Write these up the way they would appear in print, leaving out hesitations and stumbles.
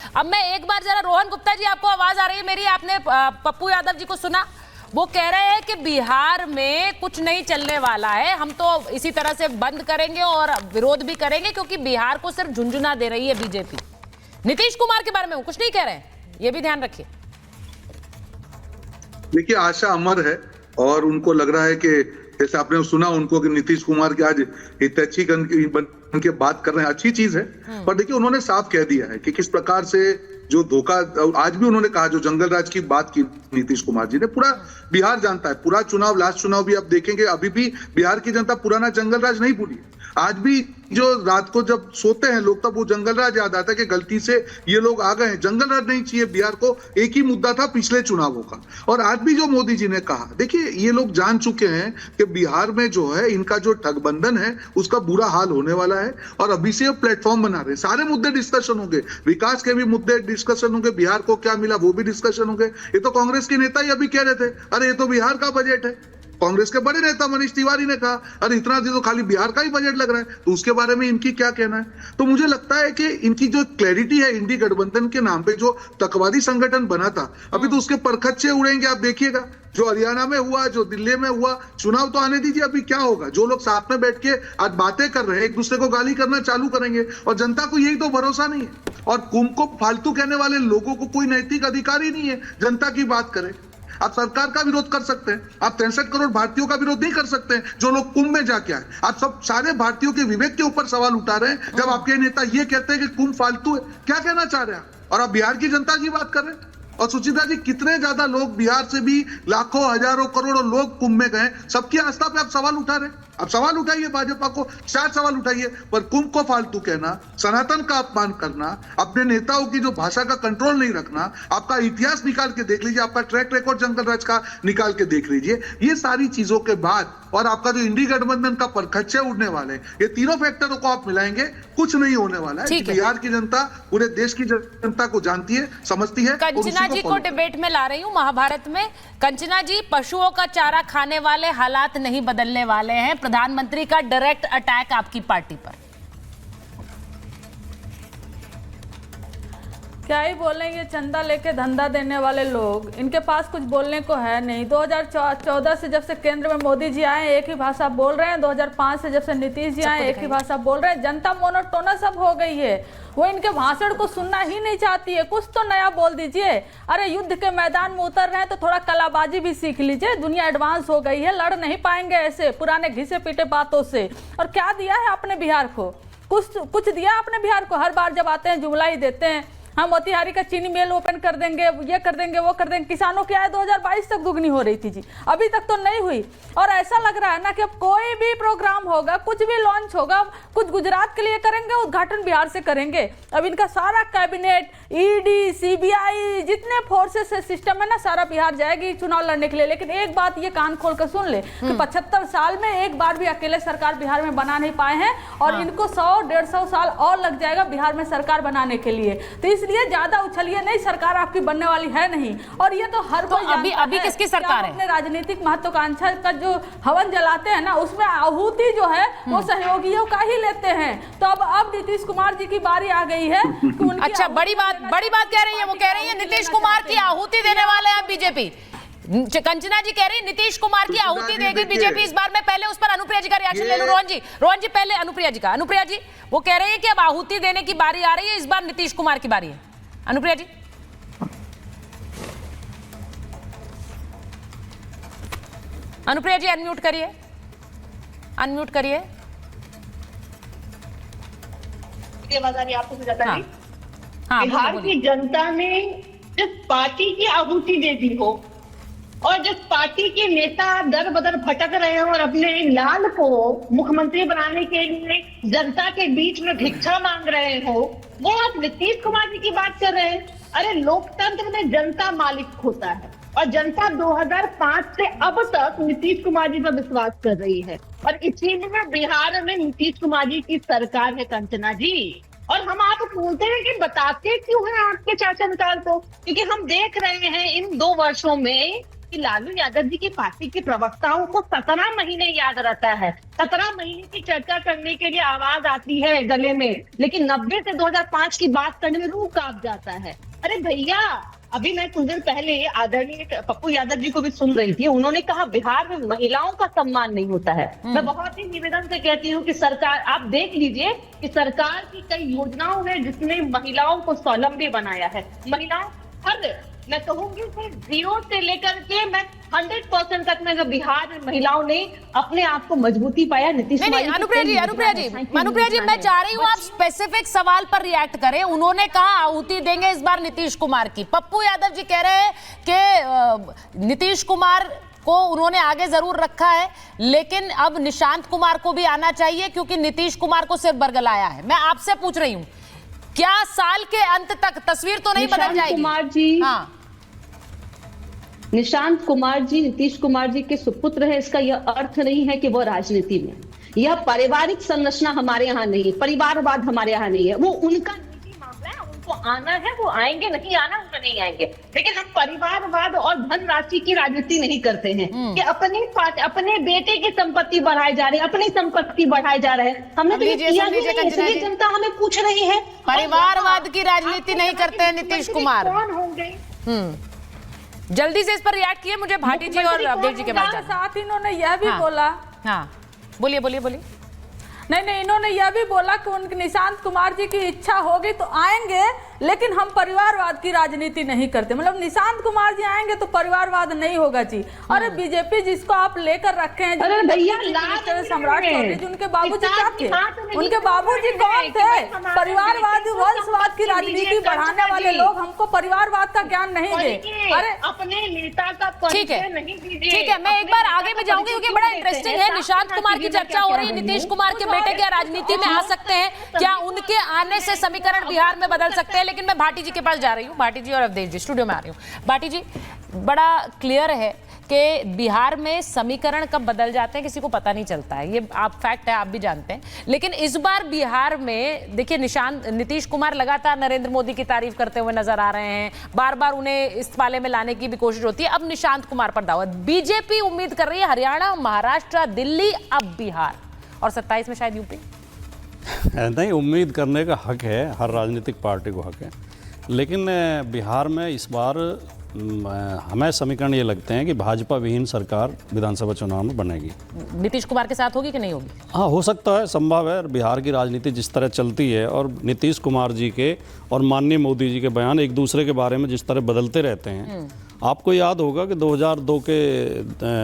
अब मैं एक बार जरा रोहन गुप्ता जी, आपको आवाज आ रही है मेरी? आपने पप्पू यादव जी को सुना? वो कह रहे हैं कि बिहार में कुछ नहीं चलने वाला है, हम तो इसी तरह से बंद करेंगे और विरोध भी करेंगे क्योंकि बिहार को सिर्फ झुंझुना दे रही है बीजेपी। नीतीश कुमार के बारे में वो कुछ नहीं कह रहे हैं, ये भी ध्यान रखिए। देखिए, आशा अमर है और उनको लग रहा है कि जैसे आपने सुना उनको कि नीतीश कुमार की आज हितैषी बन के बात कर रहे हैं, अच्छी चीज है। पर देखिए, उन्होंने साफ कह दिया है कि किस प्रकार से जो धोखा, आज भी उन्होंने कहा, जो जंगल राज की बात की नीतीश कुमार जी ने, पूरा बिहार जानता है। पूरा चुनाव, लास्ट चुनाव भी आप देखेंगे, अभी भी बिहार की जनता पुराना जंगल राज नहीं भूली। आज भी जो रात को जब सोते हैं लोग, तब वो जंगल राज याद आता है कि गलती से ये लोग आ गए हैं। जंगल राज नहीं चाहिए बिहार को, एक ही मुद्दा था पिछले चुनावों का। और आज भी जो मोदी जी ने कहा, देखिए ये लोग जान चुके हैं कि बिहार में जो है इनका जो ठगबंधन है उसका बुरा हाल होने वाला है। और अभी से प्लेटफॉर्म बना रहे, सारे मुद्दे डिस्कशन होंगे, विकास के भी मुद्दे डिस्कशन होंगे, बिहार को क्या मिला वो भी डिस्कशन होंगे। ये तो कांग्रेस के नेता ही अभी कह रहे थे, अरे ये तो बिहार का बजट है। कांग्रेस के बड़े नेता मनीष तिवारी ने कहा, अरे इतना दिन तो खाली बिहार का ही बजट लग रहा है, तो उसके बारे में इनकी क्या कहना है? तो मुझे लगता है कि इनकी जो क्लैरिटी है, इंडी गठबंधन के नाम पे जो तकवादी संगठन बना था, अभी तो उसके परखच्चे उड़ेंगे। आप देखिएगा, जो हरियाणा में हुआ, जो दिल्ली में हुआ, चुनाव तो आने दीजिए, अभी क्या होगा। जो लोग साथ में बैठ के आज बातें कर रहे हैं, एक दूसरे को गाली करना चालू करेंगे। और जनता को यही तो भरोसा नहीं है। और कुंभ को फालतू कहने वाले लोगों को कोई नैतिक अधिकार ही नहीं है जनता की बात करे। आप सरकार का विरोध कर सकते हैं, आप 63 करोड़ भारतीयों का विरोध नहीं कर सकते हैं जो लोग कुंभ में जाके आए। आप सब सारे भारतीयों के विवेक के ऊपर सवाल उठा रहे हैं जब आपके नेता ये कहते हैं कि कुंभ फालतू है। क्या कहना चाह रहे हैं आप? और आप बिहार की जनता की बात कर रहे हैं। और सुचित्रा जी, कितने ज्यादा लोग बिहार से भी, लाखों हजारों करोड़ों लोग कुंभ में गए, सबकी आस्था पे आप सवाल उठा रहे हैं। आप सवाल उठाइए, भाजपा को 4 सवाल उठाइए, पर कुंभ को फालतू कहना, सनातन का अपमान करना, अपने नेताओं की जो भाषा का कंट्रोल नहीं रखना, आपका इतिहास निकाल के देख लीजिए, आपका ट्रैक रिकॉर्ड जंगल राज का निकाल के देख लीजिए। ये सारी चीजों के बाद और आपका जो इंडी गठबंधन का परखच्चे उड़ने वाले, ये तीनों फैक्टरों को आप मिलाएंगे, कुछ नहीं होने वाला है। बिहार की जनता पूरे देश की जनता को जानती है, समझती है। कंचना जी को डिबेट में ला रही हूँ, महाभारत में। कंचना जी, पशुओं का चारा खाने वाले हालात नहीं बदलने वाले हैं। प्रधानमंत्री का डायरेक्ट अटैक आपकी पार्टी पर, क्या ही बोलेंगे। चंदा लेके धंधा देने वाले लोग, इनके पास कुछ बोलने को है नहीं। 2014 से जब से केंद्र में मोदी जी आए एक ही भाषा बोल रहे हैं, 2005 से जब से नीतीश जी आए एक ही भाषा बोल रहे हैं। जनता मोनोटोनस अब हो गई है, वो इनके भाषण को सुनना ही नहीं चाहती है। कुछ तो नया बोल दीजिए। अरे युद्ध के मैदान में उतर रहे हैं तो थोड़ा कलाबाजी भी सीख लीजिए। दुनिया एडवांस हो गई है, लड़ नहीं पाएंगे ऐसे पुराने घिसे पीटे बातों से। और क्या दिया है आपने बिहार को? कुछ दिया आपने बिहार को? हर बार जब आते हैं जुमला ही देते हैं, हम मोतिहारी का चीनी मिल ओपन कर देंगे, ये कर देंगे, वो कर देंगे। किसानों की आय 2022 तक दुगनी हो रही थी जी, अभी तक तो नहीं हुई। और ऐसा लग रहा है ना कि अब कोई भी प्रोग्राम होगा, कुछ भी लॉन्च होगा, कुछ गुजरात के लिए करेंगे, उद्घाटन बिहार से करेंगे। अब इनका सारा कैबिनेट, ईडी, सीबीआई, जितने फोर्सेस है, सिस्टम है ना, सारा बिहार जाएगी चुनाव लड़ने के लिए। लेकिन एक बात ये कान खोल कर सुन ले कि 75 साल में एक बार भी अकेले सरकार बिहार में बना नहीं पाए हैं, और इनको 100-150 साल और लग जाएगा बिहार में सरकार बनाने के लिए। तो इसलिए ज्यादा उछलिए नहीं, सरकार आपकी बनने वाली है नहीं। और ये तो हर कोई अभी किसकी सरकार है? अपने राजनीतिक महत्वाकांक्षा का जो हवन जलाते हैं ना, उसमें आहुति जो है वो सहयोगियों का ही लेते हैं। तो अब नीतीश कुमार जी की बारी आ गई है कि उनकी अच्छा, बड़ी बात कह रही है वो, कह रही है नीतीश कुमार की आहुति देने वाले हैं बीजेपी। कंचना जी कह रही है नीतीश कुमार की आहुति देगी बीजेपी इस बार में। पहले उस पर अनुप्रिया जी का रिएक्शन ले लो। रोहन जी पहले अनुप्रिया जी का। अनुप्रिया जी, वो कह रही है कि अब आहुति देने की बारी आ रही है, इस बार नीतीश कुमार की बारी है। अनुप्रिया जी, अनुप्रिया जी अनम्यूट करिए, अनम्यूट करिए। बिहार की जनता ने जिस पार्टी की आहुति दे दी हो और जिस पार्टी के नेता दर बदर भटक रहे हो और अपने लाल को मुख्यमंत्री बनाने के लिए जनता के बीच में भिक्षा मांग रहे हो, वो आप नीतीश कुमार जी की बात कर रहे हैं। अरे लोकतंत्र में जनता मालिक होता है और जनता 2005 से अब तक नीतीश कुमार जी पर विश्वास कर रही है और इसीलिए बिहार में नीतीश कुमार जी की सरकार है। कंचना जी, और हम आप पूछते हैं कि बताते क्यों हैं आपके चाचा निकाल को? क्योंकि हम देख रहे हैं इन 2 वर्षों में कि लालू यादव जी की पार्टी के प्रवक्ताओं को 17 महीने याद रहता है, 17 महीने की चर्चा करने के लिए आवाज आती है गले में, लेकिन 90 से 2005 की बात करने में रूह कांप जाता है। अरे भैया, अभी मैं कुछ दिन पहले आदरणीय पप्पू यादव जी को भी सुन रही थी, उन्होंने कहा बिहार में महिलाओं का सम्मान नहीं होता है। मैं बहुत ही निवेदन से कहती हूँ कि सरकार, आप देख लीजिए कि सरकार की कई योजनाओं है जिसने महिलाओं को स्वावलंबी बनाया है। महिलाओं हर, मैं कहूंगी कि 0 से लेकर के मैं 100% तक में बिहार में महिलाओं ने अपने आप को मजबूती पाया। नीतीश नहीं, अनुप्रिया जी, मैं चाह रही हूँ आप स्पेसिफिक सवाल पर रिएक्ट करें। उन्होंने कहा आहुति देंगे इस बार नीतीश कुमार की। पप्पू यादव जी कह रहे हैं कि नीतीश कुमार को उन्होंने आगे जरूर रखा है, लेकिन अब निशांत कुमार को भी आना चाहिए क्योंकि नीतीश कुमार को सिर्फ बरगलाया है। मैं आपसे पूछ रही हूँ, क्या साल के अंत तक तस्वीर तो नहीं बदल जाएगी? कुमार जी, हाँ, निशांत कुमार जी नीतीश कुमार जी के सुपुत्र है, इसका यह अर्थ नहीं है कि वो राजनीति में, यह पारिवारिक संरचना हमारे यहाँ नहीं है, परिवारवाद हमारे यहाँ नहीं है। वो उनका निजी मामला है, उनको आना है वो आएंगे, नहीं आना उनको नहीं आएंगे। लेकिन हम परिवारवाद और धनराशि की राजनीति नहीं करते हैं कि अपने बेटे की संपत्ति बढ़ाई जा रही है, अपनी संपत्ति बढ़ाई जा रहे हैं। हमने तो ये किया ही नहीं, इसलिए जनता हमें पूछ रही है। परिवारवाद की राजनीति नहीं करते हैं नीतीश कुमार। कौन होंगे? जल्दी से इस पर रिएक्ट किए, मुझे भाटी जी और अवधेश जी के पास जाना। साथ इन्होंने यह भी बोला, हाँ बोलिए बोलिए बोलिए। नहीं, इन्होंने यह भी बोला कि उनके निशांत कुमार जी की इच्छा होगी तो आएंगे, लेकिन हम परिवारवाद की राजनीति नहीं करते। मतलब निशांत कुमार जी आएंगे तो परिवारवाद नहीं होगा जी। अरे बीजेपी जिसको आप लेकर रखे हैं, अरे भैया सम्राट चौधरी जी, उनके बाबूजी क्या थे? उनके बाबूजी कौन थे? परिवारवाद, वंशवाद की राजनीति बढ़ाने वाले लोग हमको परिवारवाद का ज्ञान नहीं दे। अरे अपने नेता का ठीक है, ठीक है, मैं एक बार आगे में जाऊंगी क्योंकि बड़ा इंटरेस्टिंग है। निशांत कुमार की चर्चा हो रही है, नीतीश कुमार के बेटे क्या राजनीति में आ सकते हैं? क्या उनके आने से समीकरण बिहार में बदल सकते हैं? लेकिन मैं भाटी जी के पास जा रही हूँ, भाटी जी और अवधेश जी स्टूडियो में आ रही हूँ। भाटी जी, बड़ा क्लियर है कि बिहार में समीकरण कब बदल जाते हैं किसी को पता नहीं चलता है, ये आप फैक्ट है, आप भी जानते हैं। लेकिन इस बार बिहार में देखिए, नीतीश कुमार लगातार नरेंद्र मोदी की तारीफ करते हुए नजर आ रहे हैं, बार बार उन्हें इस पाले में लाने की भी कोशिश होती है। अब निशांत कुमार पर दावा, बीजेपी उम्मीद कर रही है हरियाणा, महाराष्ट्र, दिल्ली, अब बिहार और 27 में शायद यूपी। नहीं, उम्मीद करने का हक है, हर राजनीतिक पार्टी को हक है, लेकिन बिहार में इस बार हमें समीकरण ये लगते हैं कि भाजपा विहीन सरकार विधानसभा चुनाव में बनेगी। नीतीश कुमार के साथ होगी कि नहीं होगी? हाँ, हो सकता है, संभव है। बिहार की राजनीति जिस तरह चलती है और नीतीश कुमार जी के और माननीय मोदी जी के बयान एक दूसरे के बारे में जिस तरह बदलते रहते हैं, आपको याद होगा कि 2002 के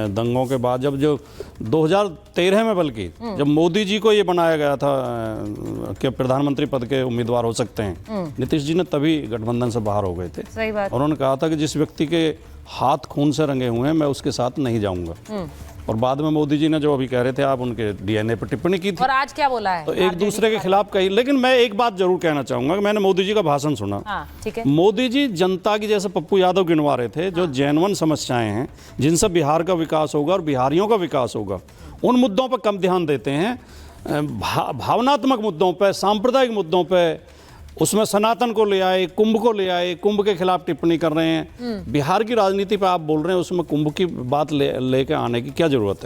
दंगों के बाद जब 2013 में बल्कि जब मोदी जी को ये बनाया गया था कि प्रधानमंत्री पद के उम्मीदवार हो सकते हैं, नीतीश जी ने तभी गठबंधन से बाहर हो गए थे। सही बात। और उन्होंने कहा था कि जिस व्यक्ति के हाथ खून से रंगे हुए हैं मैं उसके साथ नहीं जाऊंगा। और बाद में मोदी जी ने जो अभी कह रहे थे, आप उनके डीएनए पर टिप्पणी की थी और आज क्या बोला है तो एक दूसरे के खिलाफ कही। लेकिन मैं एक बात जरूर कहना चाहूंगा कि मैंने मोदी जी का भाषण सुना। हाँ, ठीक है। मोदी जी जनता की, जैसे पप्पू यादव गिनवा रहे थे, जो जेन्युइन समस्याएं हैं जिनसे बिहार का विकास होगा और बिहारियों का विकास होगा, उन मुद्दों पर कम ध्यान देते हैं। भावनात्मक मुद्दों पर, सांप्रदायिक मुद्दों पर, उसमें सनातन को ले आए, कुंभ को ले आए, कुंभ के खिलाफ टिप्पणी कर रहे हैं। बिहार की राजनीति पे आप बोल रहे हैं, उसमें कुंभ की बात लेके आने की क्या जरूरत